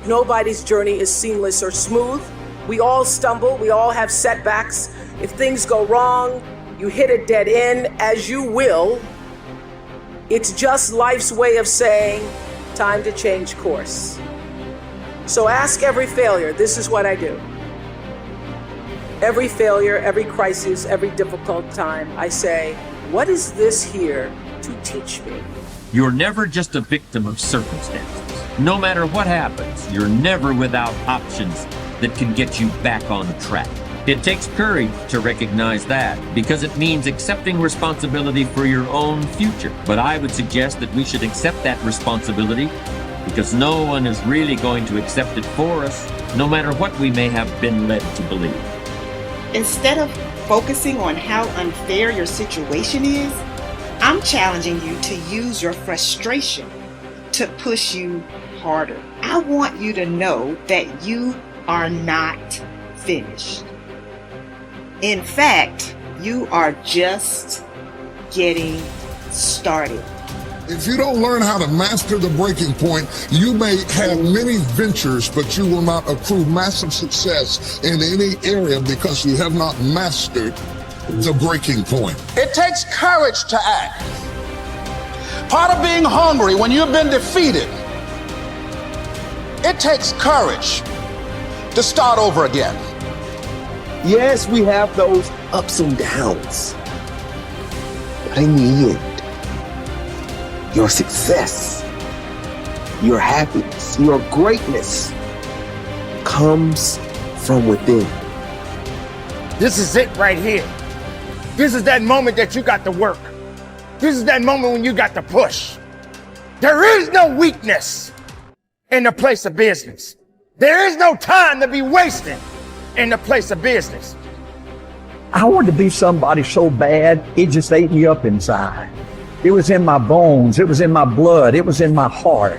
Nobody's journey is seamless or smooth. We all stumble, we all have setbacks. If things go wrong, you hit a dead end, as you will. It's just life's way of saying, time to change course. So ask every failure, this is what I do. Every failure, every crisis, every difficult time, I say, what is this here to teach me? You're never just a victim of circumstances. No matter what happens, you're never without options that can get you back on track. It takes courage to recognize that, because it means accepting responsibility for your own future. But I would suggest that we should accept that responsibility, because no one is really going to accept it for us, no matter what we may have been led to believe. Instead of focusing on how unfair your situation is, I'm challenging you to use your frustration to push you harder. I want you to know that you are not finished. In fact, you are just getting started. If you don't learn how to master the breaking point, you may have many ventures, but you will not accrue massive success in any area because you have not mastered the breaking point. It takes courage to act. Part of being hungry when you've been defeated, it takes courage to start over again. Yes, we have those ups and downs, but in the end, your success, your happiness, your greatness comes from within. This is it right here. This is that moment that you got to work. This is that moment when you got to push. There is no weakness in the place of business. There is no time to be wasted in the place of business. I wanted to be somebody so bad, it just ate me up inside. It was in my bones, it was in my blood, it was in my heart.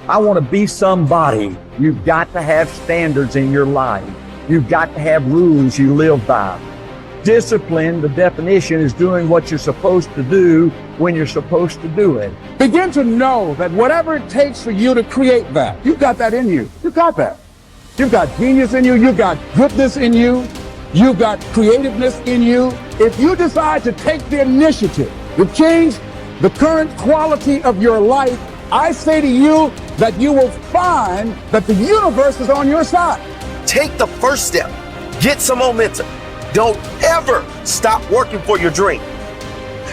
I want to be somebody. You've got to have standards in your life. You've got to have rules you live by. Discipline, the definition, is doing what you're supposed to do when you're supposed to do it. Begin to know that whatever it takes for you to create that, you've got that in you. You've got that. You've got genius in you. You've got goodness in you. You've got creativeness in you. If you decide to take the initiative to change the current quality of your life, I say to you that you will find that the universe is on your side. Take the first step. Get some momentum. Don't ever stop working for your dream.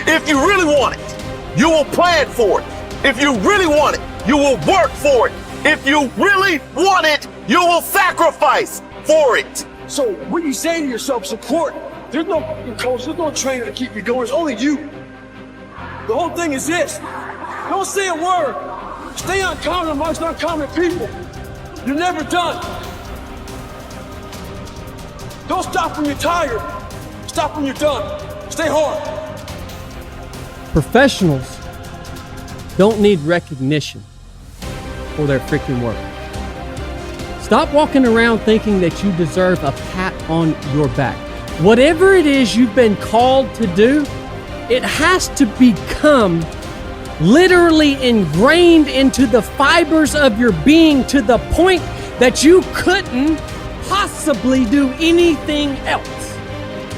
If you really want it, you will plan for it. If you really want it, you will work for it. If you really want it, you will sacrifice for it. So when you say to yourself, support, there's no coach, there's no trainer to keep you going. It's only you. The whole thing is this. Don't say a word. Stay uncommon amongst uncommon people. You're never done. Don't stop when you're tired. Stop when you're done. Stay hard. Professionals don't need recognition for their freaking work. Stop walking around thinking that you deserve a pat on your back. Whatever it is you've been called to do, it has to become literally ingrained into the fibers of your being to the point that you couldn't possibly do anything else.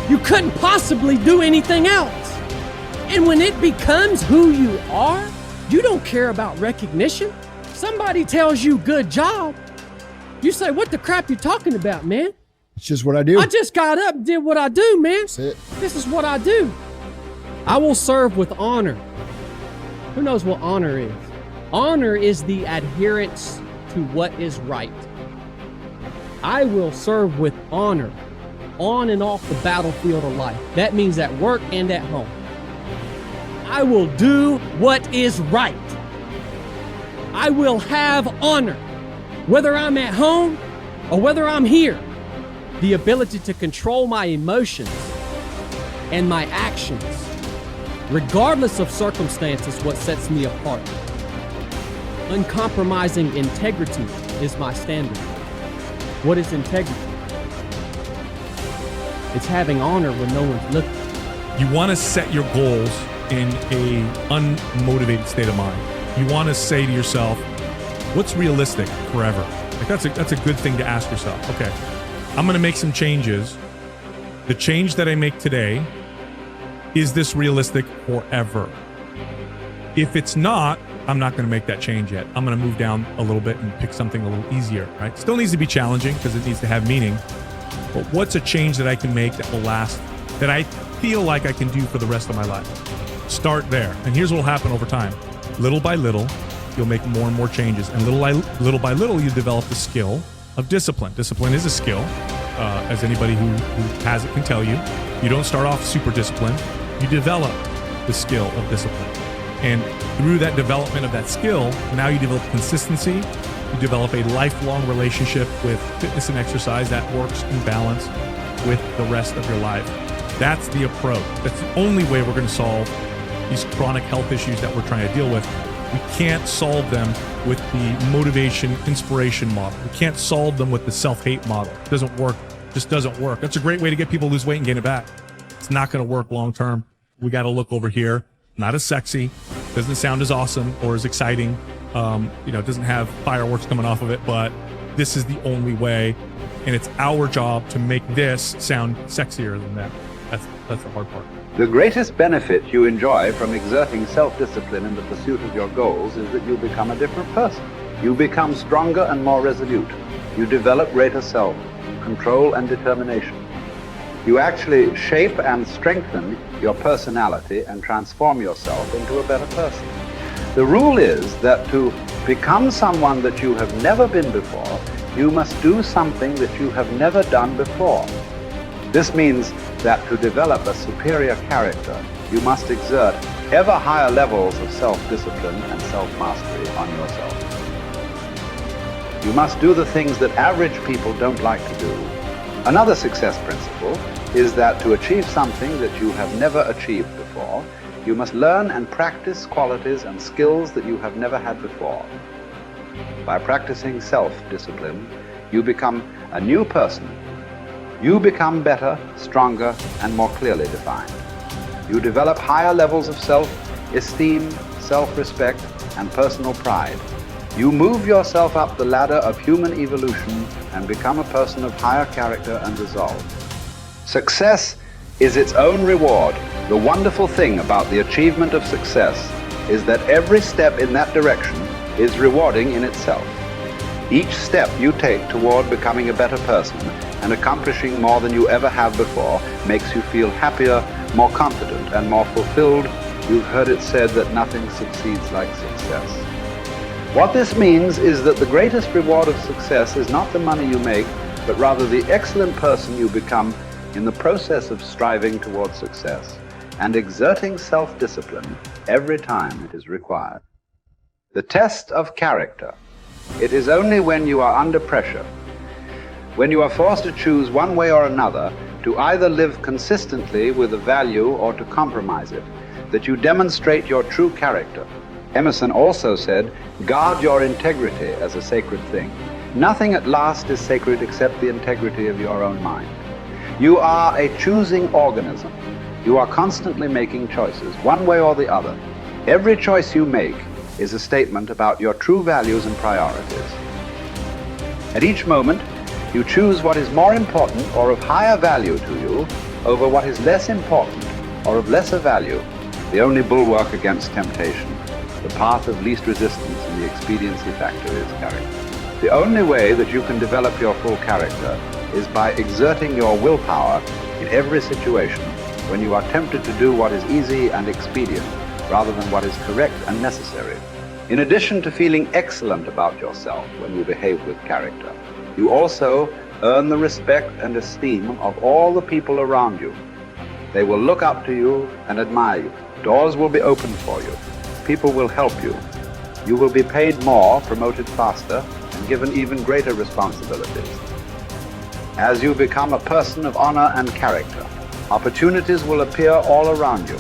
You couldn't possibly do anything else. And when it becomes who you are, you don't care about recognition. Somebody tells you good job, you say, what the crap you talking about, man? It's just what I do. I just got up and did what I do, man. That's it. This is what I do. I will serve with honor. Who knows what honor is? Honor is the adherence to what is right. I will serve with honor on and off the battlefield of life. That means at work and at home. I will do what is right. I will have honor, whether I'm at home or whether I'm here. The ability to control my emotions and my actions, regardless of circumstances, what sets me apart. Uncompromising integrity is my standard. What is integrity? It's having honor when no one's looking. You want to set your goals in a unmotivated state of mind. You want to say to yourself, what's realistic forever? Like that's a good thing to ask yourself. Okay, I'm going to make some changes. The change that I make today, is this realistic forever? If it's not, I'm not going to make that change yet. I'm going to move down a little bit and pick something a little easier, right? Still needs to be challenging because it needs to have meaning. But what's a change that I can make that will last, that I feel like I can do for the rest of my life? Start there. And here's what will happen over time. Little by little, you'll make more and more changes. And little by little, you develop the skill of discipline. Discipline is a skill, as anybody who has it can tell you. You don't start off super disciplined. You develop the skill of discipline. And through that development of that skill, now you develop consistency. You develop a lifelong relationship with fitness and exercise that works in balance with the rest of your life. That's the approach. That's the only way we're going to solve these chronic health issues that we're trying to deal with. We can't solve them with the motivation, inspiration model. We can't solve them with the self-hate model. It doesn't work. It just doesn't work. That's a great way to get people to lose weight and gain it back. It's not going to work long term. We got to look over here. Not as sexy, doesn't sound as awesome or as exciting. It doesn't have fireworks coming off of it, but this is the only way. And it's our job to make this sound sexier than that. That's the hard part. The greatest benefit you enjoy from exerting self-discipline in the pursuit of your goals is that you become a different person. You become stronger and more resolute. You develop greater self-control and determination. You actually shape and strengthen your personality and transform yourself into a better person. The rule is that to become someone that you have never been before, you must do something that you have never done before. This means that to develop a superior character, you must exert ever higher levels of self-discipline and self-mastery on yourself. You must do the things that average people don't like to do. Another success principle is that to achieve something that you have never achieved before, you must learn and practice qualities and skills that you have never had before. By practicing self-discipline, you become a new person. You become better, stronger, and more clearly defined. You develop higher levels of self-esteem, self-respect, and personal pride. You move yourself up the ladder of human evolution and become a person of higher character and resolve. Success is its own reward. The wonderful thing about the achievement of success is that every step in that direction is rewarding in itself. Each step you take toward becoming a better person and accomplishing more than you ever have before makes you feel happier, more confident, and more fulfilled. You've heard it said that nothing succeeds like success. What this means is that the greatest reward of success is not the money you make, but rather the excellent person you become in the process of striving towards success and exerting self-discipline every time it is required. The test of character. It is only when you are under pressure, when you are forced to choose one way or another, to either live consistently with a value or to compromise it, that you demonstrate your true character. Emerson also said, guard your integrity as a sacred thing. Nothing at last is sacred except the integrity of your own mind. You are a choosing organism. You are constantly making choices, one way or the other. Every choice you make is a statement about your true values and priorities. At each moment, you choose what is more important or of higher value to you over what is less important or of lesser value, the only bulwark against temptation. The path of least resistance and the expediency factor is character. The only way that you can develop your full character is by exerting your willpower in every situation when you are tempted to do what is easy and expedient rather than what is correct and necessary. In addition to feeling excellent about yourself when you behave with character, you also earn the respect and esteem of all the people around you. They will look up to you and admire you. Doors will be opened for you. People will help you. You will be paid more, promoted faster, and given even greater responsibilities. As you become a person of honor and character, opportunities will appear all around you.